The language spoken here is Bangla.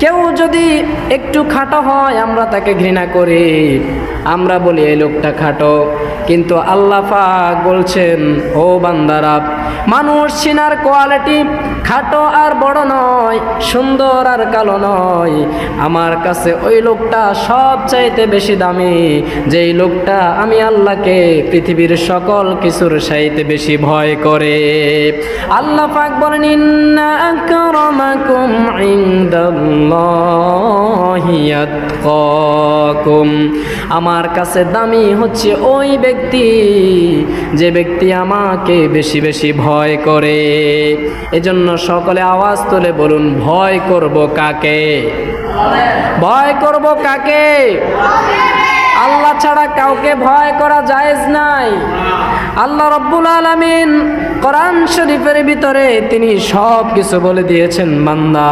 কেউ যদি একটু খাটো হয় আমরা তাকে ঘৃণা করি, আমরা বলি এই লোকটা খাটো। কিন্তু আল্লাহ পাক বলছেন, ও বান্দারা, মানুষ চিনার কোয়ালিটি খাটো আর বড় নয়, সুন্দর আর কালো নয়। আমার কাছে ওই লোকটা সবচাইতে বেশি দামি, যেই লোকটা আমি আল্লাহকে পৃথিবীর সকল কিছুর চাইতে বেশি ভয় করে। আল্লাহ পাক বলেন, ইন্না আকরামাকুম ইনদাল্লাহি আতকাকুম, আমার কাছে দামি হচ্ছে ওই ব্যক্তি যে ব্যক্তি আমাকে বেশি বেশি ভয় করে। এজন্য সকলে আওয়াজ তুলে বলুন, ভয় করব কাকে? ভয় করব কাকে? আল্লাহ ছাড়া কাউকে ভয় করা জায়েজ নাই। আল্লাহ রব্বুল আলামিন কোরআন শরীফের ভিতরে তিনি সব কিছু বলে দিয়েছেন, বান্দা